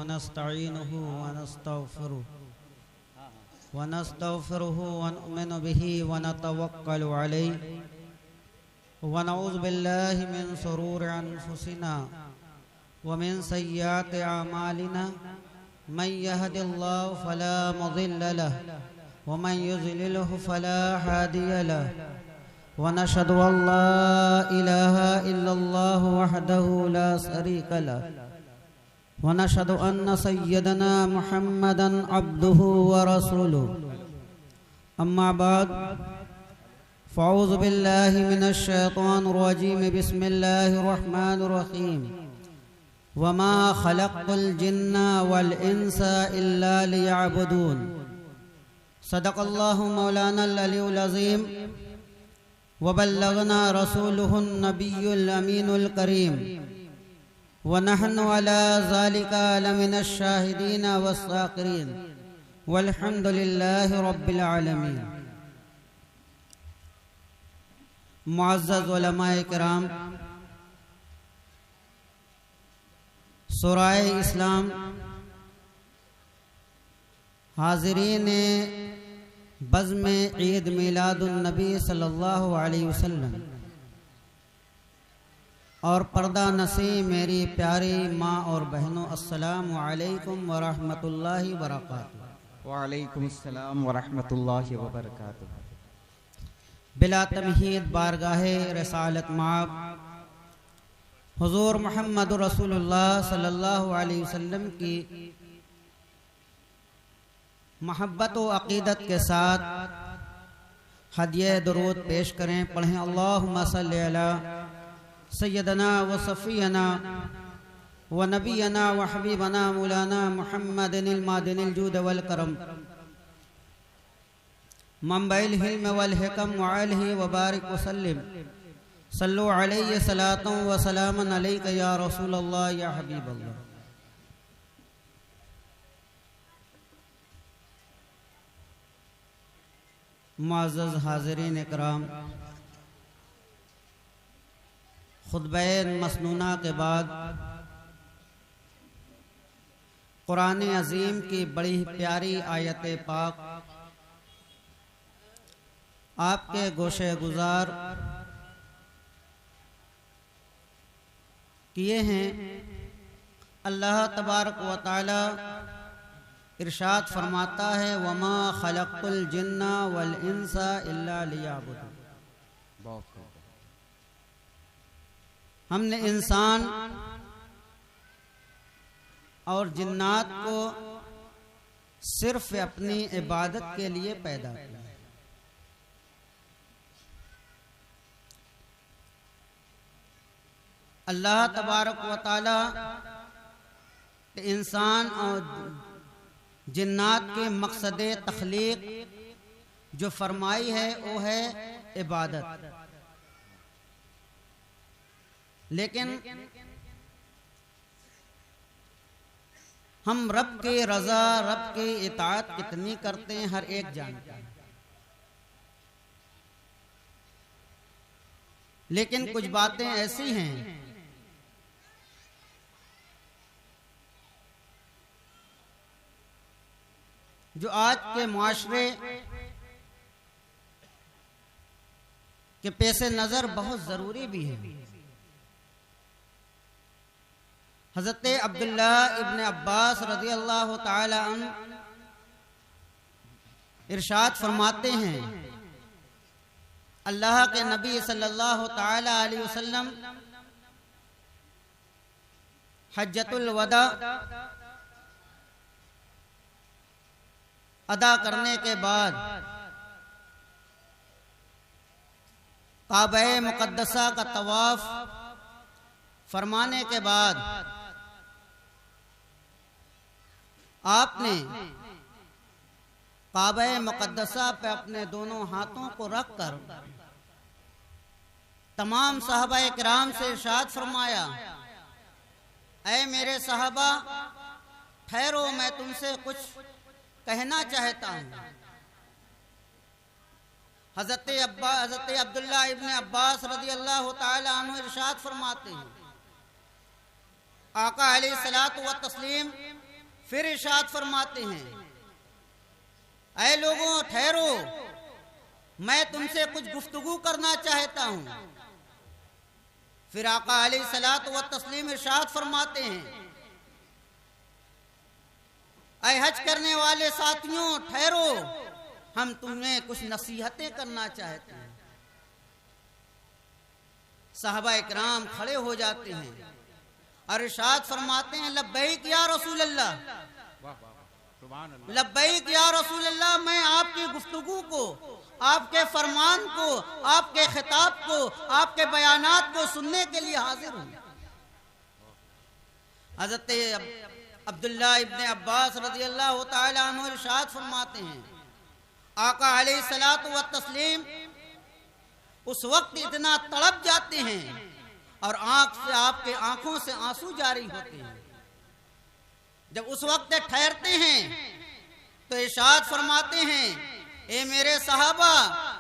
वनस्तईनुहु वनस्तगफिरुहु वनुमिनु बिही वनतवक्कलु अलैहि वनऊज़ु बिल्लाहि मिन शुरूरि अनफुसिना वमिन सय्यिआति अमालिना मन यहदिल्लाहु फला मुज़िल्ल लहु वमन युज़लिलहु फला हादिय लहु वनशहदु अल्ला इलाहा इल्लल्लाहु वहदहु ला शरीका लहु वनशहदु अन्न सय्यदना मुहम्मदन अब्दुहु व रसूलुहु अम्मा बाद फ़अऊज़ु बिल्लाहि मिनश शैतानिर रजीम बिस्मिल्लाहिर रहमानिर रहीम वमा खलक़्तुल जिन्ना वल इंसा इल्ला लियअबुदून सदक़ल्लाहु मौलानाल अलियुल अज़ीम व बल्लगना रसूलुहुन नबियुल अमीनुल करीम व नहनु अला ज़ालिका लमिनश शाहिदीन वस्साकिरीन वल्हम्दुलिल्लाहि रब्बिल आलमीन। मुअज़्ज़ज़ उलमाए किराम, सूराए इस्लाम, हाज़िरीन बज़्म ईद मिलादुन नबी सल्लल्लाहु अलैहि वसल्लम और पर्दा नसी मेरी प्यारी माँ और बहनों, अस्सलामु अलैकुम व रहमतुल्लाहि व बरकातुहू। व अलैकुम अस्सलाम व रहमतुल्लाहि व बरकातुहू। बिला तमहीद बारगाहे रसालत माब हुज़ूर मुहम्मद रसूलुल्लाह सल्लल्लाहु अलैहि वसल्लम की मोहब्बत व अक़ीदत के साथ हदिये दुरूद पेश करें। पढ़ें अल्लाहुम्मा सल्लि अला सय्यदना व सफ़ीना व नबीना व हबीबना मौलाना मुहम्मदिनिल मादिनिल जूद वल करम मंबइल हिल्म वल हिकम व आलिहि व बारिक व सल्लिम सल्लु अलैहि सलातन व सलामन अलैका या रसूलल्लाह या हबीबल्लाह। मुअज़्ज़ज़ हाज़िरीन इकराम, खुतबे मसनूना के बाद कुरान अज़ीम की बड़ी प्यारी आयत पाक आपके गोशे गुजार किए हैं। अल्लाह तबारक व तआला इरशाद फरमाता है, वमा खलक़्तुल जिन्ना वल इंसा इल्ला लियअबुदून। हमने इंसान और जिन्नात को सिर्फ अपनी इबादत के लिए पैदा किया। अल्लाह तबारक व तआला इंसान और जिन्नात के मकसद तख्लीक जो फरमाई है वो है इबादत। लेकिन हम रब के रज़ा, रब के इताअत कितनी करते हैं हर एक जानता है। लेकिन कुछ बातें ऐसी हैं जो आज के मुआशरे के पेशे नजर बहुत जरूरी भी है। हज़रत अब्दुल्ला इब्न अब्बास रज़ी अल्लाह ताला अन्हु इरशाद फरमाते हैं, अल्लाह के नबी सल्लल्लाहु ताला अलैहि वसल्लम हज्जतुल वदा अदा करने के बाद काबा मुक़द्दसा का तवाफ फरमाने के बाद आपने काबा मुक़द्दसा पे अपने दोनों हाथों को रखकर तमाम सहाबा किराम से इरशाद फरमाया, ऐ मेरे सहाबा ठहरो, मैं तुमसे कुछ कहना चाहता हूँ। हज़रत अब्दुल्ला इब्न अब्बास रज़ी अल्लाह ताला अन्हु इरशाद फरमाते हैं, आका अलैहिस्सलातु व तस्लीम फिर इरशाद फरमाते हैं, ऐ लोगों ठहरो, मैं तुमसे कुछ गुफ्तगू करना चाहता हूं। फिर आका अलैहिस्सलातु व तस्लीम इरशाद फरमाते हैं, ऐ हज करने वाले साथियों ठहरो, हम तुम्हें कुछ नसीहतें करना चाहते हैं। साहबा इकराम खड़े हो जाते हैं और इरशाद फरमाते हैं, लब्बैक या रसूल अल्लाह, लब्बैक या रसूल अल्लाह, मैं आपकी गुफ्तगू को, आपके फरमान को, आपके खिताब को, आपके बयानात को सुनने के लिए हाजिर हूं। हज़रत अब्दुल्ला इब्ने अब्बास रज़ियल्लाहु ताला अन्हु इरशाद फरमाते हैं, आका अलैहिस्सलातु व तस्लीम उस वक्त इतना तड़प जाते हैं और आंख से, आपके आंखों से आंसू जारी होते हैं। जब उस वक्त ठहरते हैं तो इरशाद फरमाते हैं, ए मेरे सहाबा,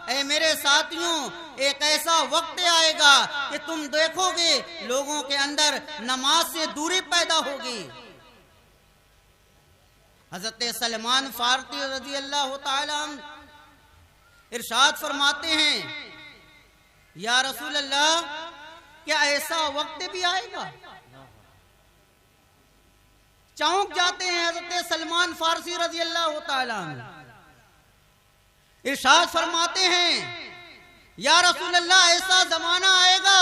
ए मेरे साथियों, एक ऐसा वक्त आएगा कि तुम देखोगे लोगों के अंदर नमाज से दूरी पैदा होगी। हजरत सलमान फारसी रज़ी अल्लाह ताला अन्हु इरशाद फरमाते हैं, या रसूल अल्लाह, क्या ऐसा वक्त भी आएगा? चौंक जाते हैं हजरत सलमान फारसी रज़ी अल्लाह ताला अन्हु। इरशाद फरमाते हैं, या रसूल अल्लाह, ऐसा जमाना आएगा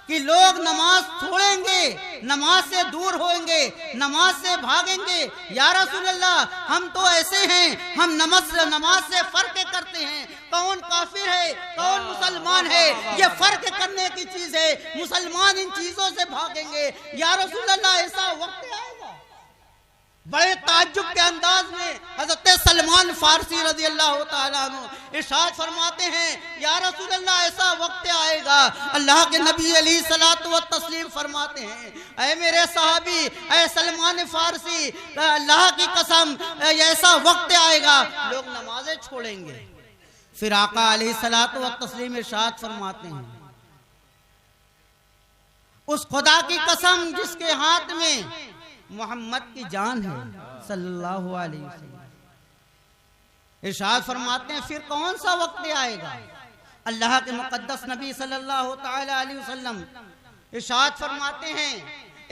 कि लोग नमाज छोड़ेंगे, नमाज से दूर होंगे, नमाज से भागेंगे। या रसूल अल्लाह, हम तो ऐसे हैं, हम नमाज से फर्क करते हैं, कौन काफिर है, कौन मुसलमान है, ये फर्क करने की चीज है। मुसलमान इन चीजों से भागेंगे। या रसूल अल्लाह, ऐसा वक्त आएगा। बड़े ताज्जुब के अंदाज में हजरत सलमान फारसी रज़ी अल्लाह ताला अन्हु इरशाद फरमाते हैं, या रसूल अल्लाह, ऐसा वक्त आएगा। अल्लाह के नबी अलैहिस्सलातु व तस्लीम फरमाते हैं, ऐ मेरे सहाबी, ऐ सलमान फारसी, अल्लाह की कसम, ऐसा वक्त आएगा लोग नमाजें छोड़ेंगे। फिर आका अलैहिस्सलातु व तस्लीम इरशाद फरमाते हैं, उस खुदा की कसम जिसके हाथ में मोहम्मद की जान है सल्लल्लाहु अलैहि वसल्लम। इरशाद फरमाते हैं, फिर कौन सा वक्त आएगा? अल्लाह के मुकद्दस नबी सल्लल्लाहु ताला अलैहि वसल्लम इरशाद फरमाते हैं,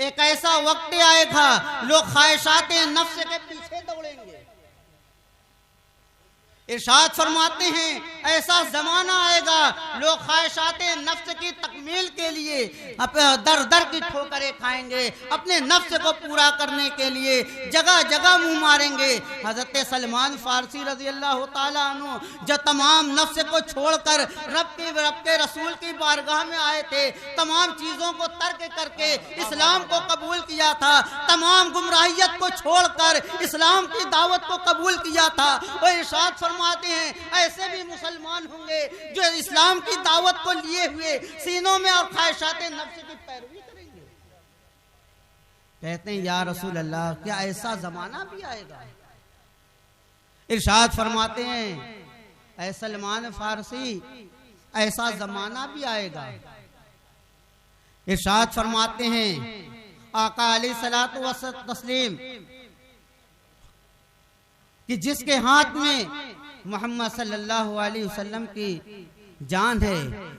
एक ऐसा वक्त आएगा लोग ख्वाहिशात नफ्स के पीछे दौड़ेंगे। इरशाद फरमाते हैं, ऐसा जमाना आएगा लोग ख्वाहिशात नफ्स की तकमील के लिए दर दर की ठोकरें खाएंगे, अपने नफ्स को पूरा करने के लिए जगह जगह मुंह मारेंगे। हजरत सलमान फारसी रज़ी अल्लाह ताला अन्हु जो तमाम नफ्स को छोड़कर रब के रसूल की बारगाह में आए थे, तमाम चीज़ों को तर्क करके इस्लाम को कबूल किया था, तमाम गुमराहियत को छोड़कर इस्लाम की दावत को कबूल किया था, वो इरशाद फरमाते हैं, ऐसे भी मुसलमान होंगे जो इस्लाम की दावत को लिए हुए सीनों में और ख्वाहिशात नफ्स की पैरवी करेंगे। कहते हैं, या रसूल अल्लाह, क्या ऐसा जमाना भी आएगा? इरशाद फरमाते हैं, ऐ सलमान फारसी, ऐसा जमाना भी आएगा। इरशाद फरमाते हैं, आका अलैहिस्सलातु व तस्लीम, कि जिसके हाथ में मोहम्मद सल्लल्लाहु अलैहि वसल्लम की जान है,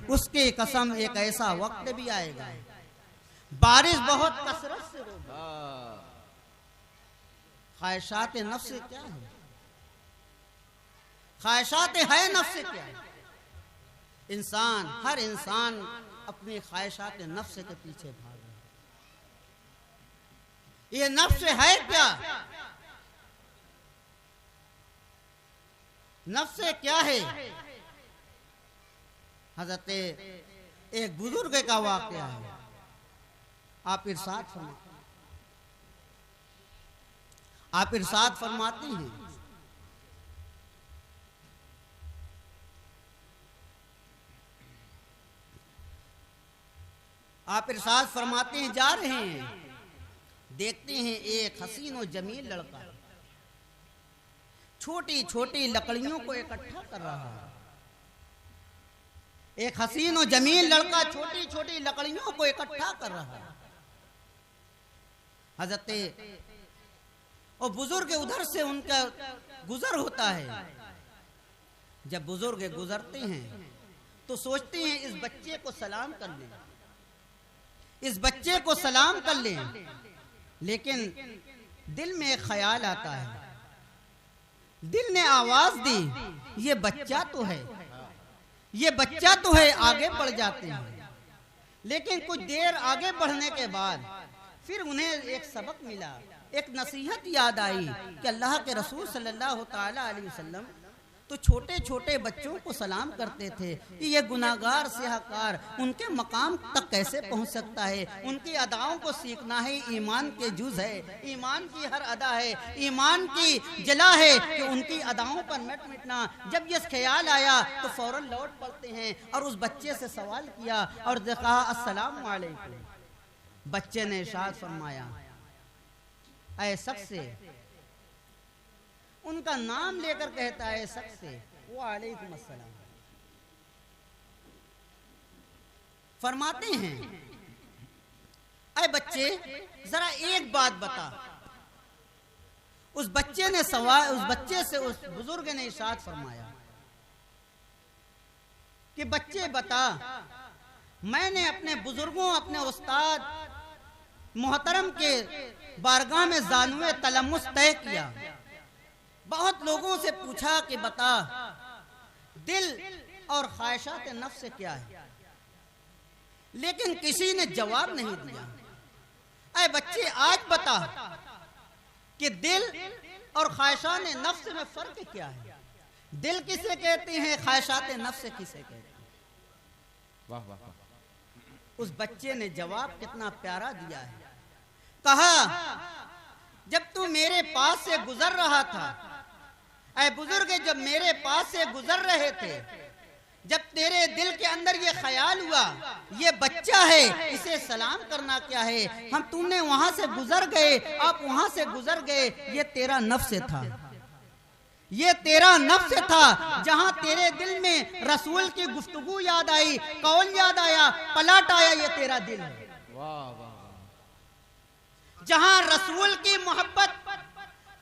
उसके कसम एक ऐसा वक्त भी आएगा बारिश बहुत कसरत से होगी। ख्वाहिशात नफ्स क्या है? ख्वाहिशात है नफ्स क्या है? इंसान, हर इंसान अपनी ख्वाहिशात नफ्स के पीछे भाग रहा है। ये नफ्स है क्या? नफ्स क्या है? हजरत एक बुजुर्ग का वाकया है, आप इरशाद फरमाते हैं, आप इरशाद फरमाते हैं, जा रहे हैं, देखते हैं एक हसीन और जमील लड़का छोटी छोटी लकड़ियों को इकट्ठा कर रहा है। एक हसीन और जमील लड़का छोटी छोटी लकड़ियों को इकट्ठा कर रहा है। हजरत और बुजुर्ग उधर से उनका गुजर होता है। जब बुजुर्ग गुजरते हैं तो सोचते हैं इस बच्चे को सलाम कर लें, इस बच्चे को सलाम कर लें, लेकिन दिल में एक ख्याल आता है, दिल ने आवाज दी ये बच्चा तो है, ये बच्चा तो है, आगे बढ़ जाते हैं। लेकिन कुछ देर आगे बढ़ने के बाद फिर उन्हें एक सबक मिला, एक नसीहत याद आई कि अल्लाह के रसूल सल्लल्लाहु ताला अलैहि वसल्लम तो छोटे छोटे बच्चों को सलाम करते थे कि ये गुनाहगार सियाहकार उनके मकाम तक कैसे पहुंच सकता है। उनकी अदाओं को सीखना है, ईमान के जुज है, ईमान की हर अदा है, ईमान की जला है कि उनकी अदाओं पर मिटना। जब ये ख्याल आया तो फौरन लौट पड़ते हैं और उस बच्चे से सवाल किया और कहा अस्सलाम वालेकुम। बच्चे ने इरशाद फरमाया ऐ शख्स से, उनका नाम लेकर कहता है शख्स से, वालेकुम अस्सलाम। फरमाते हैं ऐ बच्चे जरा एक बात बता। उस बच्चे ने सवाल, उस बच्चे से उस बुजुर्ग ने इरशाद फरमाया कि बच्चे बता, मैंने अपने बुजुर्गों, अपने उस्ताद मोहतरम के बारगाह में जानुए तलम्मुस तय किया, बहुत लोगों से पूछा कि बता दिल और ख्वाहिशात नफ्स क्या है, लेकिन किसी ने जवाब नहीं दिया। ऐ बच्चे आज बता कि दिल और ख्वाहिशात नफ्स में फर्क क्या है, दिल किसे कहते हैं, ख्वाहिशात नफ्स किसे कहते हैं। वाह वाह वाह। उस बच्चे ने जवाब कितना प्यारा दिया है, कहा जब तू मेरे पास से गुजर रहा था, ऐ बुजुर्ग जब मेरे पास से गुजर रहे थे, जब तेरे दिल के अंदर ये ख्याल हुआ ये बच्चा है, इसे सलाम करना क्या है, हम तुमने वहां से गुजर गए, आप वहां से गुजर गए, ये तेरा नफ्स था, ये तेरा नफ्स था। जहां तेरे दिल में रसूल की गुफ्तगू याद आई, कौल याद आया, पलट आया, ये तेरा दिल है। वाह वाह। जहां रसूल की मोहब्बत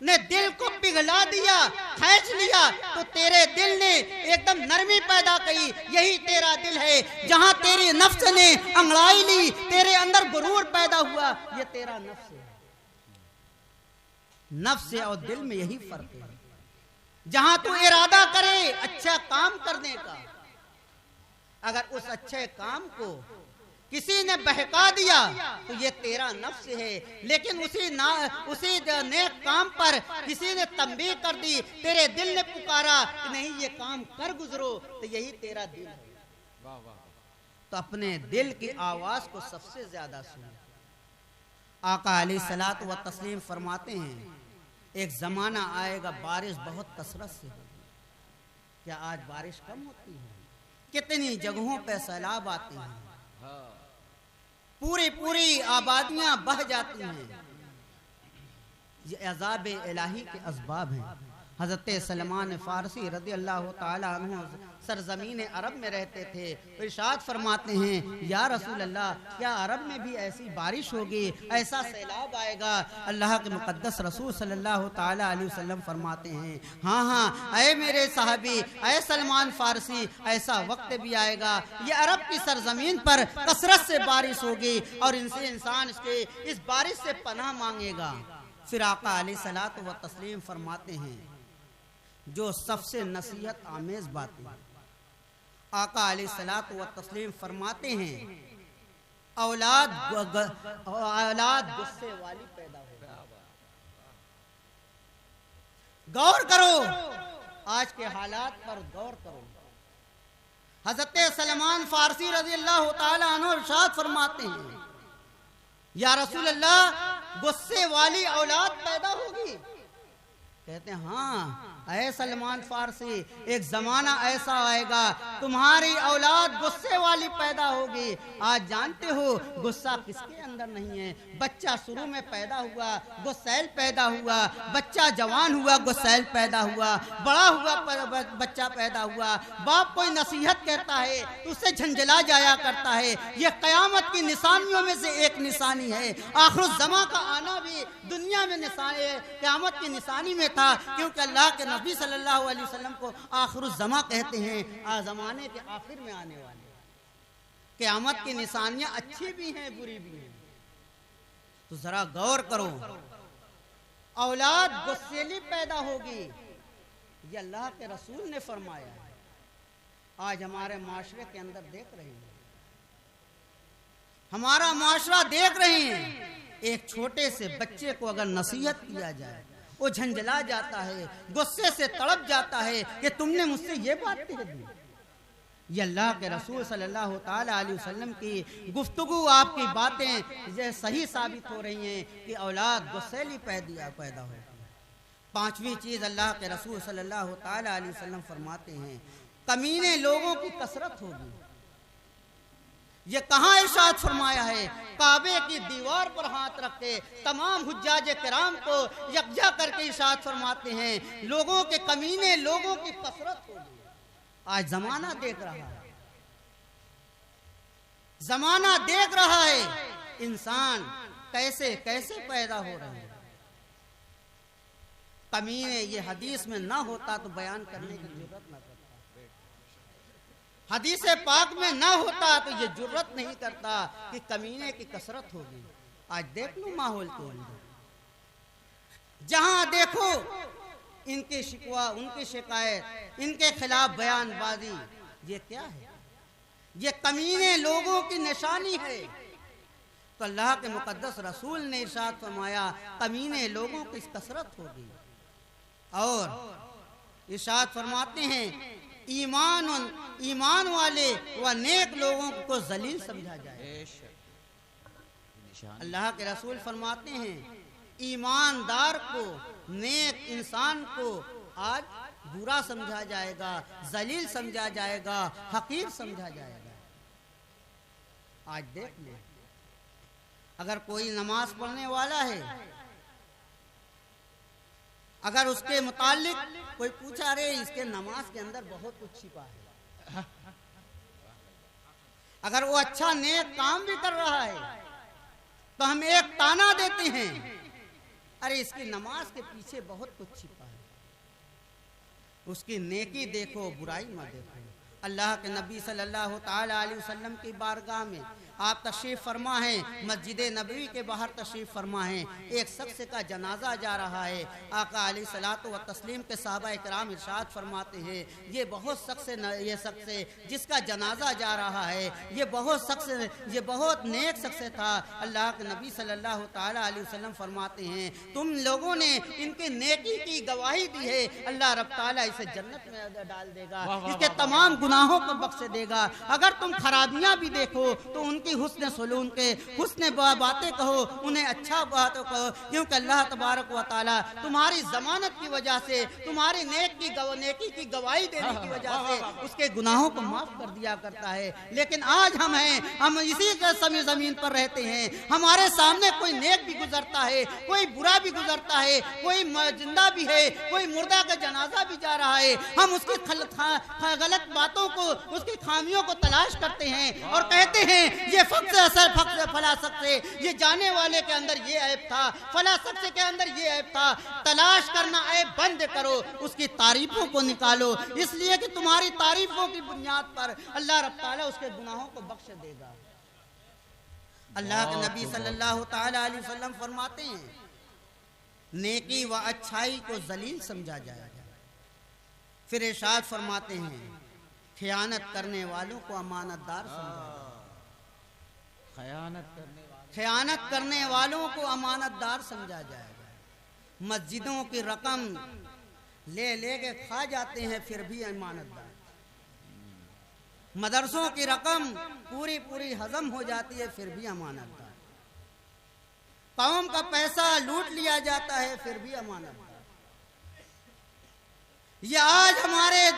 ने दिल को पिघला दिया, खींच लिया, तो तेरे दिल ने एकदम नरमी पैदा की, यही तेरा दिल है। जहां तेरी नफ्स ने अंगड़ाई ली, तेरे अंदर गुरूर पैदा हुआ, ये तेरा नफ्स है। नफ्स और दिल में यही फर्क है। जहां तू इरादा करे अच्छा काम करने का, अगर उस अच्छे काम को किसी ने बहका दिया तो ये तेरा नफ्स है, लेकिन उसी नेक काम पर किसी ने तंबीह कर दी, तेरे दिल ने पुकारा कि नहीं ये काम कर गुजरो, तो यही तेरा दिल है। वाह वाह। तो अपने दिल की आवाज को सबसे ज्यादा सुनो। आका अलैहिस्सलातु व तस्लीम फरमाते हैं एक जमाना आएगा बारिश बहुत कसरत से होगी। क्या आज बारिश कम होती है? कितनी जगहों पे सैलाब आते हैं, पूरी पूरी आबादियां बह जाती हैं। ये अज़ाब इलाही के असबाब हैं। हजरत सलमान फारसी रज़ी अल्लाह ताला अन्हु सरजमीन अरब में रहते थे, इरशाद फरमाते हैं या रसूल अल्लाह, क्या अरब में भी ऐसी बारिश होगी, ऐसा सैलाब आएगा? अल्लाह के मुकद्दस रसूल सल्लल्लाहु ताला अलैहि वसल्लम फरमाते हैं हाँ हाँ ऐ मेरे साहबी, ऐ सलमान फारसी, ऐसा वक्त भी आएगा ये अरब की सरजमीन पर कसरत से बारिश होगी और इनसे इंसान इसके इस बारिश से पनाह मांगेगा। फिर आका अलैहिस्सलातु व तस्लीम फरमाते हैं जो सबसे नसीहत आमेज बातें, आका अलैहिस्सलातु व तस्लीम फरमाते हैं औलाद गुस्से वाली पैदा होगी। गौर करो, आज के हालात पर गौर करो। हजरत सलमान फारसी रज़ी अल्लाह ताला अन्हु इरशाद फरमाते हैं या रसूल अल्लाह, गुस्से वाली औलाद पैदा होगी। कहते हैं हाँ ऐ सलमान फारसी, एक जमाना ऐसा आएगा तुम्हारी औलाद गुस्से वाली पैदा होगी। आज जानते हो गुस्सा किसके अंदर नहीं है। बच्चा शुरू में पैदा हुआ गुस्सैल पैदा हुआ, बच्चा जवान हुआ गुस्सैल पैदा हुआ, बड़ा हुआ बच्चा पैदा हुआ, बाप कोई नसीहत कहता है तो उससे झंझला जाया करता है। यह कयामत की निशानियों में से एक निशानी है। आखिरुज़्ज़मा का आना भी दुनिया में निशानी, कयामत की निशानी में था, क्योंकि अल्लाह के नबी सल्लल्लाहु अलैहि वसल्लम को आखिरुज़्ज़मा कहते हैं, ज़माने के आखिर में आने वाले। क़यामत की निशानियां अच्छी भी हैं बुरी भी हैं। तो जरा गौर करो, औलाद गुस्सेली पैदा होगी, ये अल्लाह के रसूल ने फरमाया। आज हमारे माशरे के अंदर देख रहे हैं, हमारा माशरा देख रहे हैं, एक छोटे से बच्चे को अगर नसीहत किया जाए वो झंझला जाता है, गुस्से से तड़प जाता है कि तुमने मुझसे ये बात कह दी। ये अल्लाह के रसूल सल्लल्लाहु ताला अलैहि वसल्लम की गुफ्तगू, आपकी बातें ये सही साबित हो रही हैं कि औलाद गुस्सेली पैदा हो। पांचवी चीज अल्लाह के रसूल सल्लल्लाहु ताला अलैहि वसल्लम फरमाते हैं, कमीने लोगों की कसरत होगी। ये कहाँ इरशाद फरमाया है? काबे की दीवार पर हाथ रख के तमाम हुज्जाज किराम को यकजा करके इरशाद फरमाते हैं, लोगों के कमीने लोगों की कसरत होगी। आज जमाना देख रहा है, जमाना देख रहा है इंसान कैसे कैसे पैदा हो रहे हैं। कमीने ये हदीस में ना होता तो बयान करने की जरूरत ना करता, हदीस पाक में ना होता तो ये जुर्रत नहीं करता कि कमीने की कसरत होगी। आज देख लो माहौल के अंदर, जहां देखो इनकी शिकवा, उनकी शिकायत, इनके खिलाफ बयानबाजी, ये क्या है? ये कमीने लोगों की निशानी है। तो अल्लाह के मुकद्दस रसूल ने इरशाद फरमाया, कमीने लोगों की कसरत होगी। और इरशाद फरमाते हैं, ईमान वाले व नेक लोगों को जलील समझा जाए। अल्लाह के रसूल फरमाते हैं, ईमानदार को, नेक इंसान को आज बुरा समझा जाएगा, जलील समझा जाएगा, हकीर समझा जाएगा। आज देख ले, अगर कोई नमाज पढ़ने वाला है, अगर उसके मुतालिक कोई पूछा, अरे इसके नमाज के अंदर बहुत कुछ छिपा है, अगर वो अच्छा नेक काम भी कर रहा है तो हम एक ताना देते हैं, अरे इसकी नमाज के पीछे बहुत कुछ छिपा है। उसकी नेकी देखो, बुराई मत देखो। अल्लाह के नबी सल्लल्लाहु ताला अलैहि वसल्लम की बारगाह में आप तशरीफ फरमा हैं, मस्जिद नबवी के बाहर तशरीफ फरमा हैं। एक शख्स का जनाजा जा रहा है। आका अलैहिस्सलातु व तस्लीम के सहाबा इकराम इरशाद फरमाते हैं, ये बहुत शख्स है जिसका जनाजा जा रहा है, ये बहुत नेक शख्स था। अल्लाह के नबी सल्लल्लाहु ताला अलैहि वसल्लम फरमाते हैं, तुम लोगों ने इनकी नेकी की गवाही दी है, अल्लाह रब ताला इसे जन्नत में डाल देगा, इसके तमाम गुनाहों को बख्श देगा। अगर तुम खराबियां भी देखो तो उनकी हुस्न सलून के हुस्न बातें कहो, उन्हें अच्छा बातें कहो, क्योंकि अल्लाह तबारक व तआला तुम्हारी जमानत की वजह से, तुम्हारी नेकी की गवाही देने की वजह से उसके गुनाहों को माफ कर दिया करता है। लेकिन आज हम इसी समय जमीन पर रहते हैं, हमारे सामने कोई नेक भी गुजरता है, कोई बुरा भी गुजरता है, कोई जिंदा भी है, कोई मुर्दा का जनाजा भी जा रहा है, हम उसकी गलत बातों को, उसकी खामियों को तलाश करते हैं और कहते हैं ये फला शख्स से, ये जाने वाले के अंदर ये ऐब था, फला शख्स के अंदर ये ऐब था। तलाश करना ऐब बंद करो, उसकी तारीफों को निकालो, इसलिए कि तुम्हारी तारीफों की बुनियाद पर अल्लाह रब ताला उसके गुनाहों को बख्श देगा। अल्लाह के नबी सल्लल्लाहु ताला अलैहि वसल्लम फरमाते हैं, नेकी व अच्छाई को जलील समझा जाएगा। फिर इरशाद फरमाते हैं, खयानत करने वालों को अमानतदार समझा जाएगा। खयानत करने वालों को अमानतदार समझा जाएगा। मस्जिदों की रकम ले के खा जाते हैं फिर भी अमानतदार, मदरसों की रकम पूरी हजम हो जाती है फिर भी अमानतदार, कौम का पैसा लूट लिया जाता है फिर भी अमानतदार। ये आज हमारे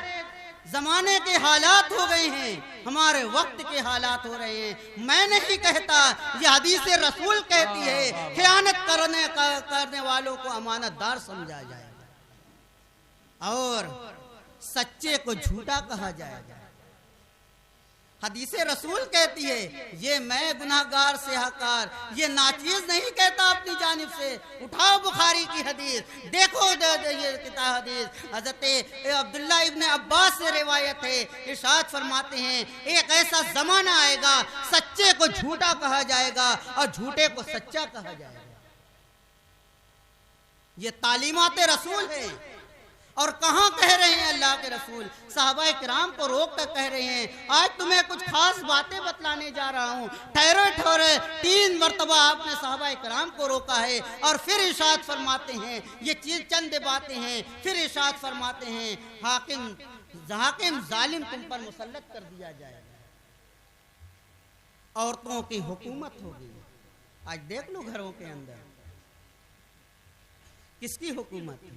जमाने के हालात हो गए हैं, हमारे वक्त के हालात हो रहे हैं। मैं नहीं कहता, ये हदीस रसूल कहती है, खयानत करने वालों को अमानतदार समझा जाएगा और सच्चे को झूठा कहा जाएगा। हदीस रसूल कहती है, ये मैं गुनाहगार सेहकार, ये नाचीज नहीं कहता अपनी जानिब से। उठाओ बुखारी की हदीस, देखो ये किताब हदीस हजरत अब्दुल्ला इब्न अब्बास से रिवायत है। इरशाद फरमाते हैं, एक ऐसा जमाना आएगा सच्चे को झूठा कहा जाएगा और झूठे को सच्चा कहा जाएगा। ये तालीमात रसूल है। और कहाँ कह रहे हैं अल्लाह के रसूल, सहाबाए किराम को रोक कर कह रहे हैं, आज तुम्हें कुछ खास बातें बतलाने जा रहा हूँ। ठहरो ठहरो, 3 मरतबा आपने सहाबाए किराम को रोका है और फिर इरशाद फरमाते हैं, ये चीज चंद बातें हैं। फिर इरशाद फरमाते हैं, हाकिम जालिम तुम पर मुसल्लत कर दिया जाएगा, औरतों की हुकूमत होगी। आज देख लो घरों के अंदर किसकी हुकूमत है?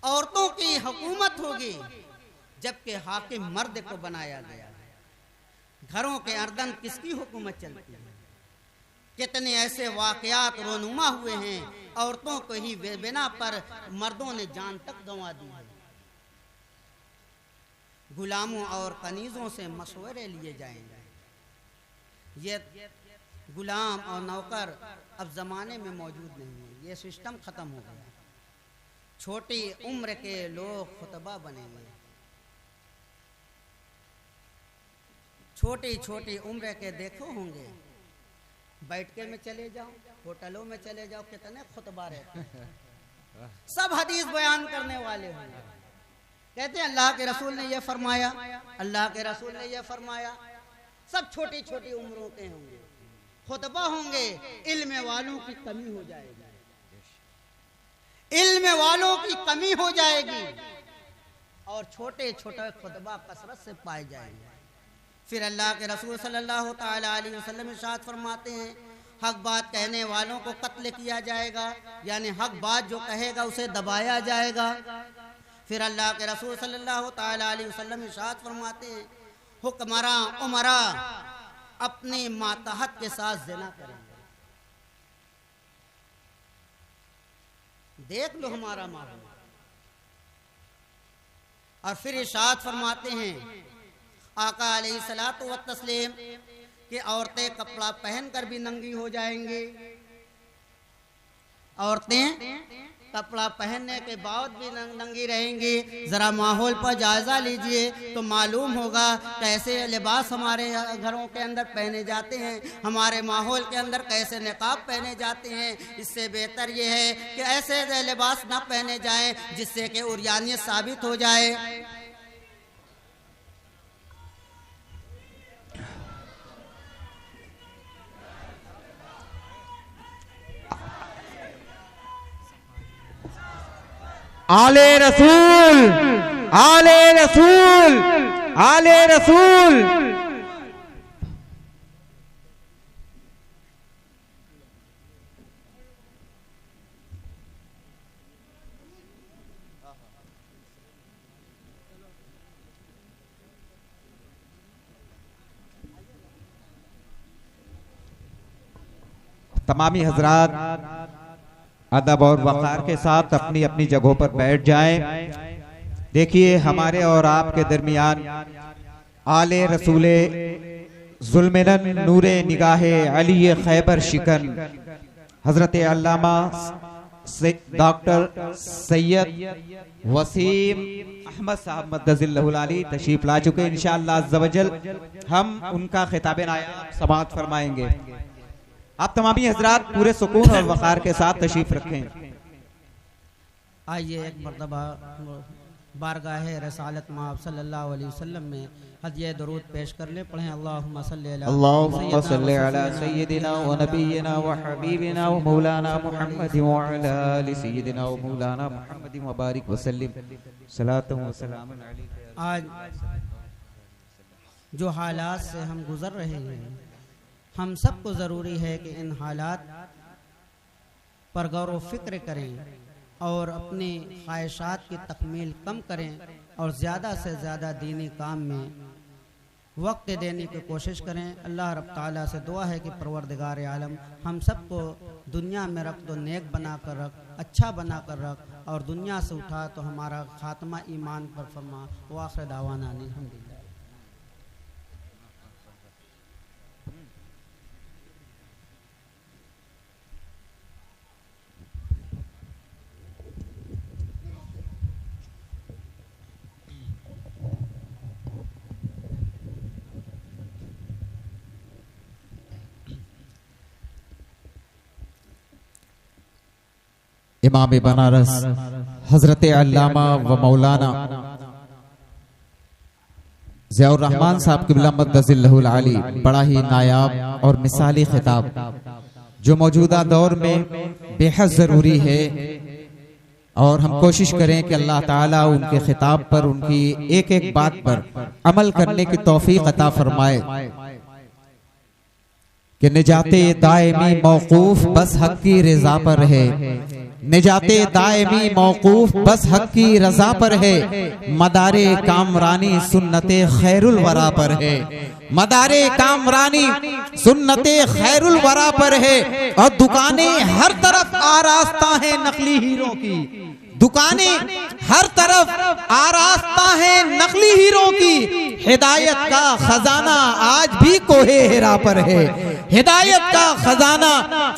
औरतों की हुकूमत होगी, जबकि हाकिम मर्द को बनाया गया है। घरों के अंदर किसकी हुकूमत चलती है? कितने ऐसे वाकयात रोनुमा हुए हैं, औरतों को ही बिना पर मर्दों ने जान तक गंवा दी है। गुलामों और कनीजों से मशवरे लिए जाएंगे। ये गुलाम और नौकर अब जमाने में मौजूद नहीं है, ये सिस्टम खत्म हो गया। छोटी उम्र के लोग खुतबा बनेंगे, छोटी छोटी उम्र के देखो होंगे, बैठके में चले जाओ, होटलों में चले जाओ, कितने खुतबा रहते हैं, सब हदीस बयान करने वाले होंगे। कहते हैं अल्लाह के रसूल ने यह फरमाया, अल्लाह के रसूल ने यह फरमाया। सब छोटी छोटी उम्रों के होंगे, खुतबा होंगे। इल्म वालों की कमी हो जाएगी, इल्म वालों की कमी हो जाएगी और छोटे छोटे खुतबा कसरत से पाए जाएंगे। फिर अल्लाह के रसूल सल्लल्लाहु ताला अलैहि वसल्लम इरशाद फरमाते हैं, हक बात कहने वालों को कत्ल किया जाएगा, यानी हक बात जो कहेगा उसे दबाया जाएगा। फिर अल्लाह के रसूल सल्लल्लाहु ताला अलैहि वसल्लम इरशाद फरमाते हैं, हुक्मरां उमरा अपने मातहत के साथ ज़िना करेंगे। देख लो हमारा माहौल। और फिर इरशाद फरमाते हैं आका अलैहिस्सलातु व तस्लीम कि औरतें कपड़ा पहनकर भी नंगी हो जाएंगी। औरतें कपड़ा पहनने के बाद भी नंगी रहेंगी। ज़रा माहौल पर जायज़ा लीजिए तो मालूम होगा कैसे लिबास हमारे घरों के अंदर पहने जाते हैं, हमारे माहौल के अंदर कैसे निकाब पहने जाते हैं। इससे बेहतर ये है कि ऐसे लिबास ना पहने जाएं जिससे कि उर्यानियत साबित हो जाए। आले रसूल, आले रसूल, आले रसूल। तमामी हजरात अदब और वक़ार के साथ अपनी अपनी जगहों पर बैठ जाएं। देखिए हमारे और आपके दरमियान आले रसूले ज़ुल्मिनन नूरे निगाहे अली खैबर शिकन हजरत अल्लामा डॉक्टर सैयद वसीम अहमद साहब मद्दज़िल्लहुल आली तशरीफ ला चुके। इंशाअल्लाह अज़्ज़ व जल हम उनका खिताब नायाब समाअत फरमाएंगे। आप तमामी हजरात पूरे सुकून और वक़ार के साथ तशरीफ रखें। आइए एक मरतबा बारगाह रसालत माब सल्लल्लाहु अलैहि वसल्लम में हदिया दरूद पेश कर ले। पढ़ें अल्लाहुम्मा सल्ली अला सय्यिदिना व नबिय्यिना व हबीबिना व मौलाना मुहम्मद व अला आलि सय्यिदिना व मौलाना मुहम्मद व बारिक व सल्लिम सलातु व सलामुन अलैका। आज जो हालात से हम गुजर रहे हैं, हम सबको ज़रूरी है कि इन हालात पर गौर व फिक्र करें और अपनी ख्वाहिशात की तकमील कम करें और ज़्यादा से ज़्यादा दीनी काम में वक्त देने की कोशिश करें। अल्लाह रब ताला से दुआ है कि परवरदिगार आलम हम सबको दुनिया में रख तो नेक बना कर रख, अच्छा बना कर रख, और दुनिया से उठा तो हमारा खात्मा ईमान पर फरमा। व आखिर दावाना अल्हम्दुलिल्लाह। इमाम बनारस हजरत अल्लामा व मौलाना ज़ियाउर रहमान साहब क़िबला मद्दज़िल्लहुल आली बड़ा ही नायाब और मिसाली खिताब जो मौजूदा दौर में बेहद ज़रूरी है, और हम कोशिश करें कि अल्लाह ताला उनके खिताब पर, उनकी एक एक बात पर अमल करने की तौफीक अता फरमाए कि निजाते दायमी मौकूफ बस हक की रज़ा पर है। निजाते दायमी मौकूफ बस हक की रज़ा पर है। मदारे कामरानी सुन्नते खैरुल वरा पर है। मदारे कामरानी सुन्नते खैरुल वरा पर है। और दुकानें हर तरफ आरास्ता है नकली हीरो की। दुकानें हर तरफ आरास्ता है नकली हीरो की। हिदायत का खजाना आज भी कोहे हिरा पर है। हिदायत का खजाना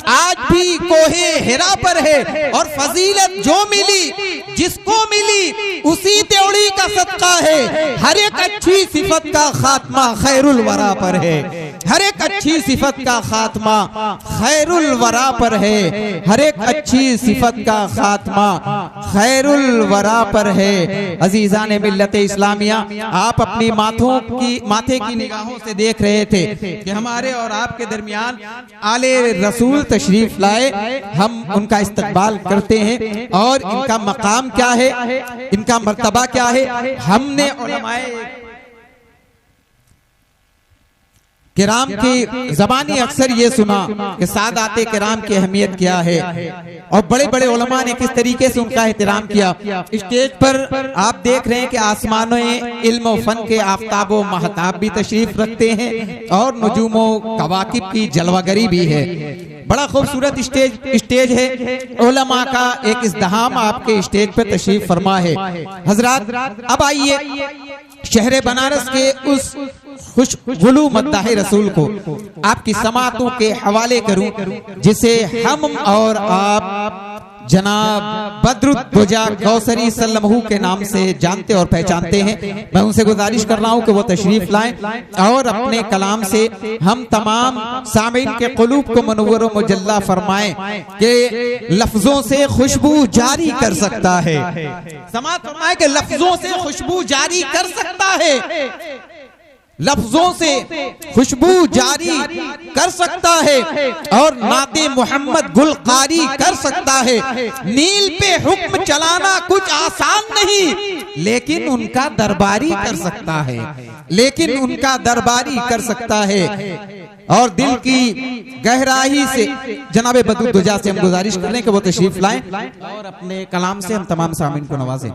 आज भी कोहे हिरा पर है। और फजीलत जो मिली जिसको मिली उसी त्योड़ी का सदका है। हर एक अच्छी सिफत का खात्मा खैरुल वरा पर है। हर एक अच्छी सिफत का खात्मा खैरुल वरा पर है। हर एक अच्छी सिफत का खात्मा खैरुल वरा पर है। अजीजान मिल्लत इस्लामिया, आप अपनी माथे की निगाहों से देख रहे थे कि हमारे और आपके दरमियान आले रसूल तशरीफ लाए। हम उनका इस्तकबाल करते हैं और इनका मकाम क्या है, इनका मर्तबा क्या है। हमने उलमाए किराम की ज़बानी अक्सर ये सुना कि सादाते किराम की अहमियत क्या है, और बड़े बड़े उलमा ने किस तरीके से उनका एहतराम किया। स्टेज पर आप देख रहे हैं कि आसमानों इल्म और फन के आफताब व महताब भी तशरीफ रखते हैं, और नुजूमो कवाकिब की जलवागरी भी है। बड़ा खूबसूरत स्टेज है। उलमा का एक इज़्दिहाम आपके स्टेज पर तशरीफ फरमा है। हजरात, अब आइए शहर बनारस के उस खुशगुलू मद्दाहे रसूल को आपकी समातों के हवाले करूं, जिसे हम और आप जनाब बद्रुद्दुजा कौसरी सल्लमहू के नाम से जानते और पहचानते हैं। मैं उनसे गुजारिश कर रहा हूं कि वो तशरीफ लाएं और अपने कलाम से हम तमाम सामीन के क़ुलूब को मुनव्वर व मुजल्ला फरमाएं कि लफ्जों से खुशबू जारी कर सकता है। समात फरमाए कि लफ्जों से खुशबू जारी कर सकता है। लफ्जों से खुशबू जारी कर सकता है और नाते मोहम्मद गुलकारी कर सकता है। नील पे हुक्म चलाना कुछ आसान नहीं, लेकिन उनका दरबारी कर सकता है। लेकिन उनका दरबारी कर सकता है। और दिल की गहराई से जनाब बद्रुद्दुजा से हम गुजारिश करें कि वो तशरीफ लाएं और अपने कलाम से हम तमाम सामीन को नवाजें।